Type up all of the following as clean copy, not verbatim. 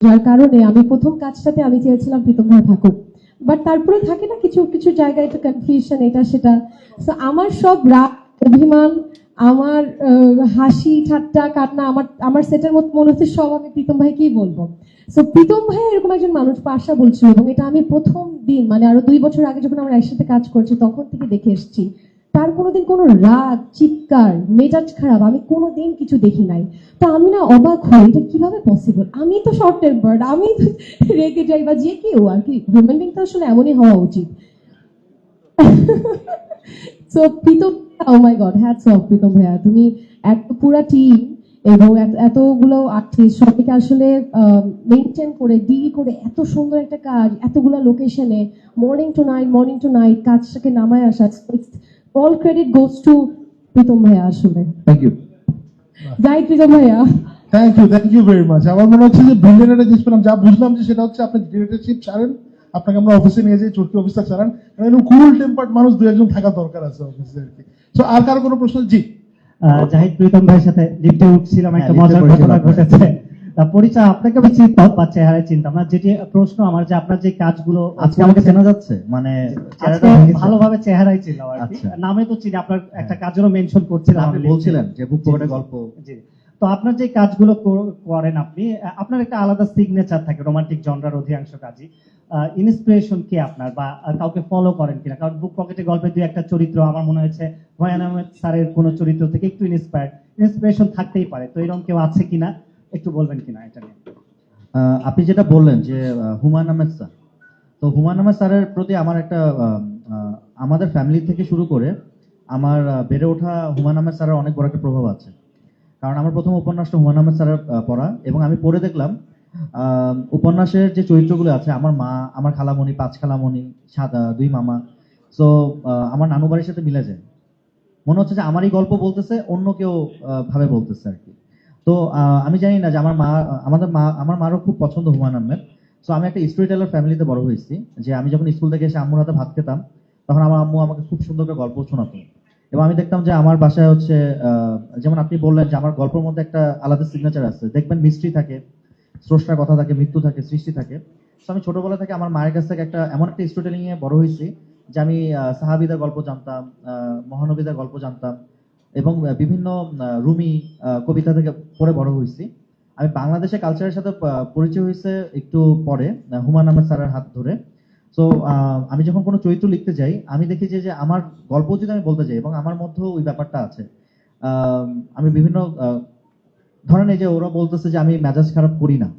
যার কারণে আমি প্রথম কাজটাতে আমি চেয়েছিলাম প্রীতম ভাই থাকুক, বাট তারপরে থাকে না কিছু কিছু জায়গায় একটু কনফিউশন এটা সেটা। তো আমার সব রাগ অভিমান, আমার হাসি ঠাট্টা কান্না, আমার আমার সেটের মতো মনে হচ্ছে সব আমি প্রীতম ভাইকেই বলবো। তো প্রীতম ভাই এরকম একজন মানুষ পাশা বলছিল, এবং এটা আমি প্রথম দিন মানে আরো 2 বছর আগে যখন আমরা একসাথে কাজ করছি তখন থেকে দেখে এসেছি। তার কোনোদিন কোনো রাগ চিৎকার মেজাজ খারাপ আমি কোনোদিন কিছু দেখি নাই। তা আমি না অবাক হই এটা কিভাবে পসিবল, আমি তো শর্ট টেম্পার্ড, আমি তো রেগে যাই বা যে কেউ আর কি, হিউম্যান বিং তো আসলে এমনই হওয়া উচিত। সো প্রীতম, ও মাই গড, হ্যাটস অফ প্রীতম ভাইয়া, তুমি এত পুরা টিম এবং এতগুলো আর্টিস্ট সবাইকে আসলে মেনটেন করে ডিল করে এত সুন্দর একটা কাজ এতগুলো লোকেশনে মর্নিং টু নাইট কাজটাকে নামায় আসা, all credit goes to Pritam ভাইয়া আসলে। Thank you. যাই প্রীতম ভাইয়া। Thank you very much. আমার মনে হচ্ছে যে ব্রিলিয়ান্ট একটা জিনিস পেলাম, যা বুঝলাম যে সেটা হচ্ছে আপনি ডিরেক্টরশিপ ছাড়েন, আপনাকে আমরা অফিসে নিয়ে যাই, চরকি অফিসার চালান, এরকম কুল টেম্পার্ড মানুষ দু একজন থাকা দরকার আছে অফিসে আর কি। তো আর কারো কোনো প্রশ্ন? জি জাহিদ প্রীতম ভাইয়ের সাথে লিফটে উঠছিলাম, একটা হ্যাঁ, মজার লিফটে ঘটনা পরিচয়। ঘটেছে। পরিচয় আপনাকে আমি চিনতাম বা চেহারায় চিনতাম না। যেটি প্রশ্ন আমার যে আপনার যে কাজগুলো আজকে আমাকে চেনা যাচ্ছে, মানে আজকে চেহারাটা ভেঙেছে। ভালোভাবে চেহারাই চিনলাম আর কি, আচ্ছা। নামে তো চিনি, আপনার একটা কাজেরও মেনশন করছিলাম আপনি আমি বলছিলেন যে বুক পকেটে জি, জি, গল্প। জি। তো আপনার যে কাজগুলো করেন আপনি, আপনার একটা আলাদা সিগনেচার থাকে রোমান্টিক জনরার অধিকাংশ কাজই। ইন্সপিরেশন কি আপনার, বা কাউকে ফলো করেন কিনা? কারণ বুক পকেটে গল্পের দুই একটা চরিত্র আমার মনে হয়েছে হুমায়ুন আহমেদ স্যারের কোনো চরিত্র থেকে একটু ইন্সপিরেশন থাকতেই পারে, তো এরকম কেউ আছে কিনা একটু বলবেন কিনা এটা নিয়ে? আপনি যেটা বললেন যে হুমায়ুন আহমেদ স্যার, তো হুমায়ুন আহমেদ স্যারের প্রতি আমার একটা আমাদের ফ্যামিলি থেকে শুরু করে আমার বেড়ে ওঠা হুমায়ুন আহমেদ স্যারের অনেক বড় একটা প্রভাব আছে। কারণ আমার প্রথম উপন্যাসটা হুমায়ুন আহমেদ স্যারের পড়া, এবং আমি পড়ে দেখলাম উপন্যাসের যে চরিত্রগুলো আছে, আমার মা, আমার খালামণি, পাঁচ খালামণি, দুই মামা, সো আমার নানু বাড়ির সাথে মিলে যায়। মনে হচ্ছে যে আমারই গল্প বলতেছে, অন্য কেউ ভাবে বলতেছে আর কি। তো আমি জানি না যে আমার মারও খুব পছন্দ হুমায়ুন আহমেদ। সো আমি একটা স্টোরি টেলার ফ্যামিলিতে বড় হয়েছি, যে আমি যখন স্কুল থেকে এসে আম্মুর হাতে ভাত খেতাম, তখন আমার আম্মু আমাকে খুব সুন্দর করে গল্প শোনাতো। এবং আমি দেখতাম যে আমার বাসায় হচ্ছে যেমন আপনি বললেন যে আমার গল্পের মধ্যে একটা আলাদা সিগনেচার আছে, দেখবেন মিস্ট্রি থাকে, স্রষ্টার কথা থাকে, মৃত্যু থাকে, সৃষ্টি থাকে। তো আমি ছোটবেলা থেকে আমার মায়ের কাছ থেকে এমন একটা স্টোরি টেলিং এ বড় হয়েছি যে আমি সাহাবিদের গল্প জানতাম, মহানবীদের গল্প জানতাম, এবং বিভিন্ন রুমি কবিতা থেকে পড়ে বড় হয়েছি। আমি বাংলাদেশের কালচারের সাথে পরিচয় হয়েছে একটু পরে, হুমায়ুন আহমেদ স্যারের হাত ধরে। তো আমি যখন কোনো চরিত্র লিখতে যাই, আমি দেখি যে আমার গল্প যদি আমি বলতে যাই, এবং আমার মধ্যেও ওই ব্যাপারটা আছে। আহ, আমি বিভিন্ন ধরেন এই যে ওরা বলতেছে যে আমি মেজাজ খারাপ করি না,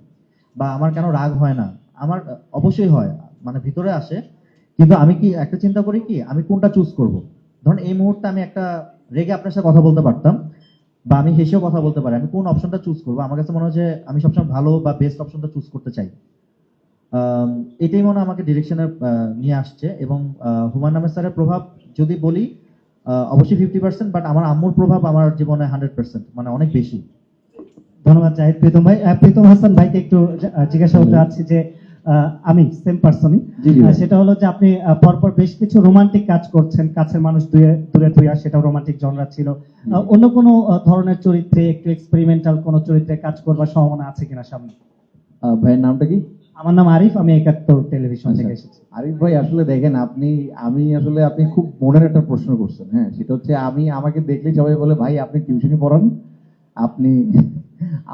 বা আমার কেন রাগ হয় না, আমার অবশ্যই হয়, মানে ভিতরে আসে। কিন্তু আমি কি একটা চিন্তা করি কি আমি কোনটা চুজ করব। ধরেন এই মুহূর্তে আমি একটা রেগে আপনার সাথে কথা বলতে পারতাম, বা আমি হেসেও কথা বলতে পারি, আমি কোন অপশনটা চুজ করবো? আমার কাছে মনে হয় যে আমি সবসময় ভালো বা বেস্ট অপশনটা চুজ করতে চাই। এটাই মনে হয় আমাকে ডিরেকশনে নিয়ে আসছে। এবং হুমায়ুন আহমেদ স্যারের প্রভাব যদি বলি, অবশ্যই 50%, বাট আমার আম্মুর প্রভাব আমার জীবনে 100%, মানে অনেক বেশি। ধন্যবাদ জাহিদ। প্রীতম ভাই, প্রীতম হাসান ভাইকে একটু জিজ্ঞাসা করতে চাচ্ছি যে আমি সেম পার্সনই, জি, জি ভাই। সেটা হলো যে আপনি পরপর বেশ কিছু রোমান্টিক কাজ করছেন, কাছের মানুষ দূরে দূরে তুই, আর সেটাও রোমান্টিক জনরা ছিল। অন্য কোনো ধরনের চরিত্রে, একটু এক্সপেরিমেন্টাল কোনো চরিত্রে কাজ করবার সম্ভাবনা আছে কিনা সামনে? ভাইয়ের নামটা কি? আমার নাম আরিফ, আমি 71 টেলিভিশন থেকে এসেছি। আরিফ ভাই, আসলে দেখেন আপনি খুব মনের একটা প্রশ্ন করছেন। হ্যাঁ, সেটা হচ্ছে আমাকে দেখলেই সবাই বলে ভাই আপনি টিউশনি পড়ান, আপনি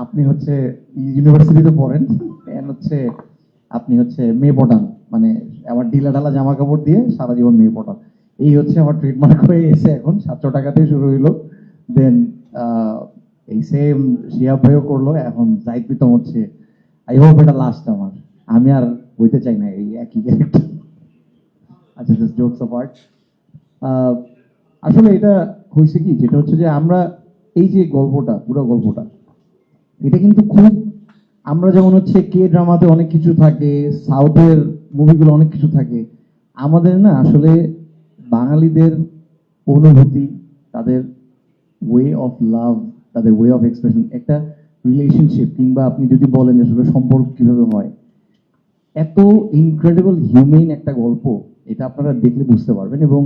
আপনি হচ্ছে ইউনিভার্সিটিতে পড়েন, হচ্ছে আপনি হচ্ছে মেয়ে পটান, মানে আমার ঢিলা ঢালা জামা কাপড় দিয়ে সারা জীবন মেয়ে পটান। এই হচ্ছে আমার ট্রিটমেন্ট হয়ে গেছে। এখন 700 টাকা দিয়ে শুরু হইলো, দেন এই সেম শিয়াব ভাইও করলো, এখন জাহিদ প্রীতম হচ্ছে। আই হোপ এটা লাস্ট আমার, আমি আর বইতে চাই না এই একই ক্যারেক্টার। আচ্ছা, জাস্ট জোকস অ্যাপার্ট, আসলে এটা হয়েছে কি, যেটা হচ্ছে যে আমরা এই যে গল্পটা, পুরো গল্পটা, এটা কিন্তু খুব, আমরা যেমন হচ্ছে কে ড্রামাতে অনেক কিছু থাকে, সাউথের মুভিগুলো অনেক কিছু থাকে, আমাদের না আসলে বাঙালিদের অনুভূতি, তাদের ওয়ে অফ লাভ, তাদের ওয়ে অফ এক্সপ্রেশন, একটা রিলেশনশিপ, কিংবা আপনি যদি বলেন আসলে সম্পর্ক কিভাবে হয়, এত ইনক্রেডিবল হিউম্যান একটা গল্প, এটা আপনারা দেখলে বুঝতে পারবেন। এবং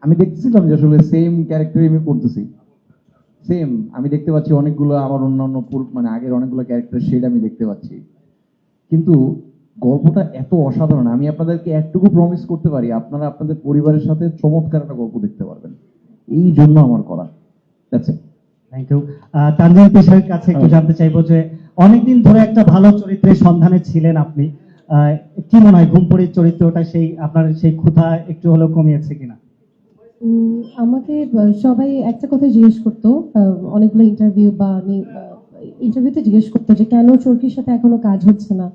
আমি দেখতেছিলাম যে আসলে সেম ক্যারেক্টারই আমি করতেছি, সেম আমি দেখতে পাচ্ছি অনেকগুলো আমার অন্যান্য মানে আগের অনেকগুলো ক্যারেক্টার শেড আমি দেখতে পাচ্ছি, কিন্তু গল্পটা এত অসাধারণ। আমি আপনাদেরকে একটুকু প্রমিস করতে পারি, আপনারা আপনাদের পরিবারের সাথে চমৎকার একটা গল্প দেখতে পারবেন। এই জন্য আমার করা। That's it. Thank you. Tanzim পেশার কাছে একটু জানতে চাইবো যে অনেকদিন ধরে একটা ভালো চরিত্রের সন্ধানে ছিলেন আপনি, কি মনে হয় ঘুমপুরির চরিত্রটা সেই আপনার সেই ক্ষুধা একটু হলেও কমিয়েছে কিনা? আমাকে সবাই একটা কথা জিজ্ঞেস করতো, অনেকগুলো ইন্টারভিউ বা আমি ইন্টারভিউতে জিজ্ঞেস করতো যে কেন চরকির সাথে এখনো কাজ হচ্ছে না।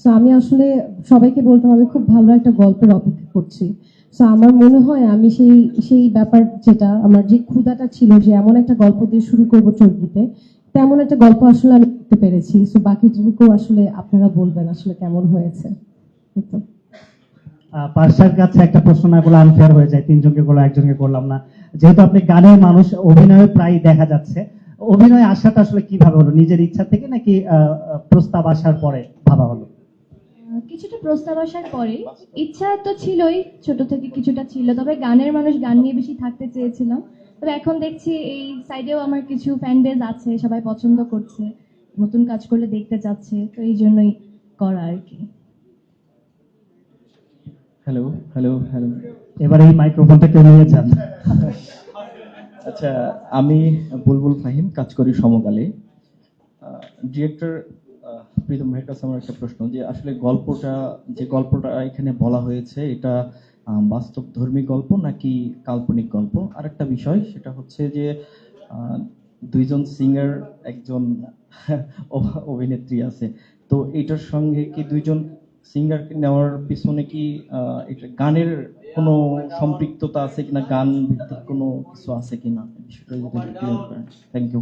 সো আমি আসলে সবাইকে বলতাম আমি খুব ভালো একটা গল্পের অপেক্ষা করছি। সো আমার মনে হয় আমি সেই সেই ব্যাপার, যেটা আমার যে ক্ষুধাটা ছিল যে এমন একটা গল্প দিয়ে শুরু করবো চরকিতে, তেমন একটা গল্প আসলে আমি করতে পেরেছি। সো বাকিটুকু আসলে আপনারা বলবেন আসলে কেমন হয়েছে। এই তো। পার্সার কাছে একটা প্রশ্ন না করলে আনফেয়ার হয়ে যায়, তিনজনকে করলো একজনকে করলাম না। যেহেতু আপনি গানের মানুষ, অভিনয়ে প্রায় দেখা যাচ্ছে, অভিনয় আসাটা আসলে কিভাবে হলো? নিজের ইচ্ছা থেকে নাকি প্রস্তাব আসার পরে ভাবা হলো? কিছুটা প্রস্তাব আসার পরে, ইচ্ছা তো ছিলই, ছোট থেকে কিছুটা ছিল, তবে গানের মানুষ গান নিয়ে বেশি থাকতে চেয়েছিলাম। তবে এখন দেখছি এই সাইডেও আমার কিছু ফ্যান বেজ আছে, সবাই পছন্দ করছে, নতুন কাজ করলে দেখতে চাচ্ছে, তো এই জন্যই করা আর কি। Hello hello hello. এবার এই মাইক্রোফোনটা কেউ নিয়ে যান। আচ্ছা, আমি বুলবুল ফাহিম, কাজ করি সমকালে। ডিরেক্টর প্রীতম ভাইয়ের কাছে আমার একটা প্রশ্ন, যে আসলে গল্পটা এখানে বলা হয়েছে, এটা বাস্তব ধর্মী গল্প নাকি কাল্পনিক গল্প? আরেকটা বিষয় সেটা হচ্ছে যে দুইজন সিঙ্গার, একজন অভিনেত্রী আছে, তো এটার সঙ্গে কি দুইজন সিঙ্গারকে নেওয়ার পিছনে কি এটা গানের কোনো সম্পৃক্ততা আছে কিনা, গান ভিত্তিক কোনো কিছু আছে কিনা, বিষয়টা যদি একটু ক্লিয়ার করেন। Thank you.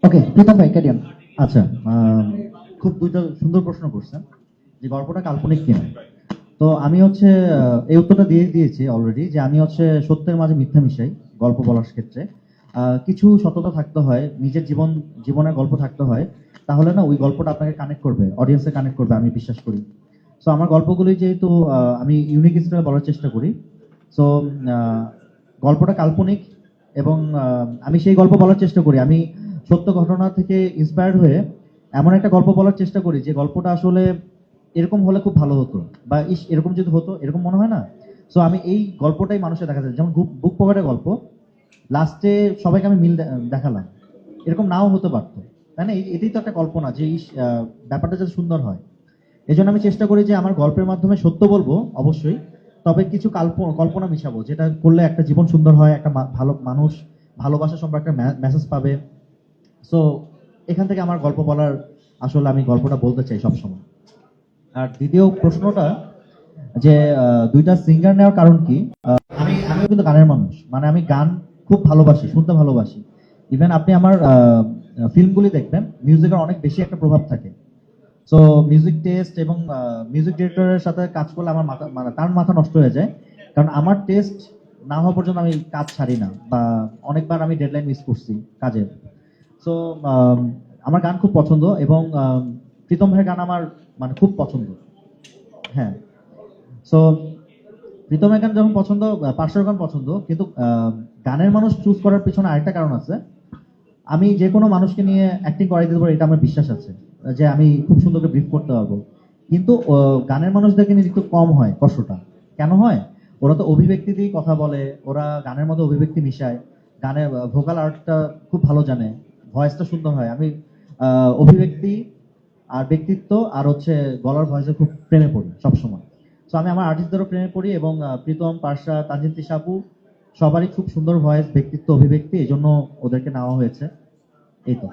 ওকে, প্রীতম ভাই ক্যারিয়ান। আচ্ছা, খুব দুইটা সুন্দর প্রশ্ন করছেন যে গল্পটা কাল্পনিক কিনা। তো আমি হচ্ছে এই উত্তরটা দিয়ে দিয়েছি অলরেডি, যে আমি হচ্ছে সত্যের মাঝে মিথ্যা মিশাই গল্প বলার ক্ষেত্রে। কিছু সততা থাকতে হয়, নিজের জীবনের গল্প থাকতে হয়, তাহলে না ওই গল্পটা আপনাকে কানেক্ট করবে, অডিয়েন্সে কানেক্ট করবে, আমি বিশ্বাস করি। সো আমার গল্পগুলি যেহেতু আমি ইউনিক স্টাইলে বলার চেষ্টা করি, সো গল্পটা কাল্পনিক এবং আমি সেই গল্প বলার চেষ্টা করি, আমি সত্য ঘটনা থেকে ইন্সপায়ার্ড হয়ে এমন একটা গল্প বলার চেষ্টা করি যে গল্পটা আসলে এরকম হলে খুব ভালো হতো, বা এরকম যদি হতো, এরকম মনে হয় না। সো আমি এই গল্পটাই মানুষের দেখা যায়, যেমন বুক পকেটের গল্প, লাস্টে সবাইকে আমি মিল দেখালাম, এরকম নাও হতে পারতো, তাই না? এটাই তো একটা কল্পনা, যে ব্যাপারটা যাতে সুন্দর হয়। এই জন্য আমি চেষ্টা করি যে আমার গল্পের মাধ্যমে সত্য বলবো অবশ্যই, তবে কিছু কল্পনা মিশাবো, যেটা করলে একটা জীবন সুন্দর হয়, একটা ভালো মানুষ ভালোবাসা সম্পর্কে একটা মেসেজ পাবে। সো এখান থেকে আমার গল্প বলার, আসলে আমি গল্পটা বলতে চাই সবসময়। আর দ্বিতীয় প্রশ্নটা যে দুইটা সিঙ্গার নেওয়ার কারণ কি, আমিও কিন্তু গানের মানুষ, মানে আমি গান খুব ভালোবাসি, শুনতে ভালোবাসি। ইভেন আপনি আমার ফিল্মগুলি দেখবেন, মিউজিকের অনেক বেশি একটা প্রভাব থাকে। সো মিউজিক টেস্ট এবং মিউজিক ডিরেক্টরের সাথে কাজ করলে আমার মাথা, মানে তার মাথা নষ্ট হয়ে যায়, কারণ আমার টেস্ট না হওয়া পর্যন্ত আমি কাজ ছাড়ি না, বা অনেকবার আমি ডেডলাইন মিস করছি কাজের। সো আমার গান খুব পছন্দ, এবং প্রীতম ভাইয়ের গান আমার মানে খুব পছন্দ। হ্যাঁ, সো প্রীতমের গান যখন পছন্দ, পার্শ্বর গান পছন্দ, কিন্তু গানের মানুষ চুজ করার পিছনে আরেকটা কারণ আছে। আমি যে কোনো মানুষকে নিয়ে অ্যাক্টিং করাই দিতে পারি, এটা আমার বিশ্বাস আছে, যে আমি খুব সুন্দর করে ব্রিফ করতে পারবো। কিন্তু গানের মানুষদেরকে নিয়ে একটু কম হয় কষ্টটা। কেন হয়? ওরা তো অভিব্যক্তি দিয়ে কথা বলে, ওরা গানের মধ্যে অভিব্যক্তি মিশায়, গানের ভোকাল আর্টটা খুব ভালো জানে, ভয়েসটা সুন্দর হয়। আমি অভিব্যক্তি আর ব্যক্তিত্ব আর হচ্ছে গলার ভয়েসে খুব প্রেমে পড়ি সবসময়। সো আমি আমার আর্টিস্টদেরও প্রেমে পড়ি, এবং প্রীতম, পার্সা, তানজিন, তিশাপু সবারই খুব সুন্দর ভয়েস, ব্যক্তিত্ব, অভিব্যক্তি, এই জন্য ওদেরকে নেওয়া হয়েছে। এই তো।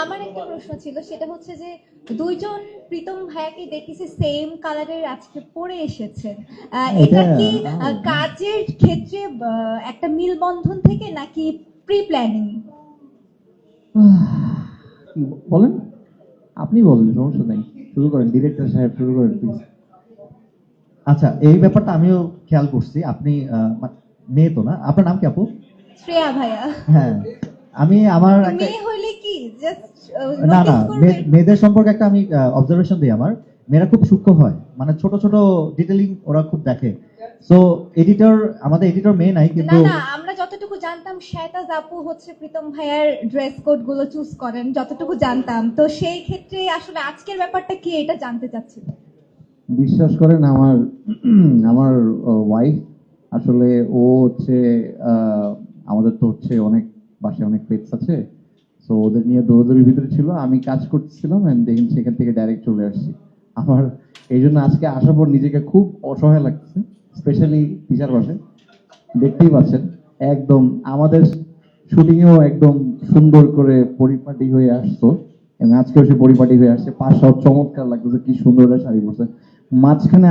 আমার একটা প্রশ্ন ছিল, সেটা হচ্ছে যে দুইজন প্রীতম ভাইয়াকে দেখেছি সেম কালারের আজকে পরে এসেছেন, এটা কি কাজের ক্ষেত্রে একটা মিলবন্ধন থেকে নাকি প্রি প্ল্যানিং? বলেন, আপনি বলেন, সমস্যা নেই, শুরু করেন, ডিরেক্টর সাহেব শুরু করেন প্লিজ। আচ্ছা, এই ব্যাপারটা আমিও খেয়াল করছি। আপনি মেয়ে তো না? আপনার নাম কি আপু? শ্রেয়া ভাইয়া। হ্যাঁ, আমি আমার একটা মেয়ে হইলে কি জাস্ট না না মেয়েদের সম্পর্কে একটা আমি অবজারভেশন দিই। আমার মেয়েরা খুব সূক্ষ্ম হয়, মানে ছোট ছোট ডিটেলিং ওরা খুব দেখে। সো এডিটর, আমাদের এডিটর মেয়ে নাই, না কিন্তু না, আমরা যতটুকু জানতাম শ্বেতা আপু হচ্ছে প্রীতম ভাইয়ার ড্রেস কোড গুলো চুজ করেন, যতটুকু জানতাম। তো সেই ক্ষেত্রে আসলে আজকের ব্যাপারটা কি এটা জানতে চাচ্ছি। বিশ্বাস করেন আমার আমার ওয়াইফ আসলে ও হচ্ছে আমাদের তো হচ্ছে অনেক বাসায় অনেক পেটস আছে, তো ওদের নিয়ে দৌড়দৌড়ির ভিতরে ছিল। আমি কাজ করতেছিলাম এন্ড দেখেন সেখান থেকে ডাইরেক্ট চলে আসছি। আমার এই জন্য আজকে আসার পর নিজেকে খুব অসহায় লাগছে, স্পেশালি টিচার বাসে। দেখতেই পাচ্ছেন একদম আমাদের শুটিং এও একদম সুন্দর করে পরিপাটি হয়ে আসতো, এবং আজকেও সে পরিপাটি হয়ে আসছে। পাশাও চমৎকার লাগতেছে, কি সুন্দর একটা শাড়ি পরছে। মাঝখানে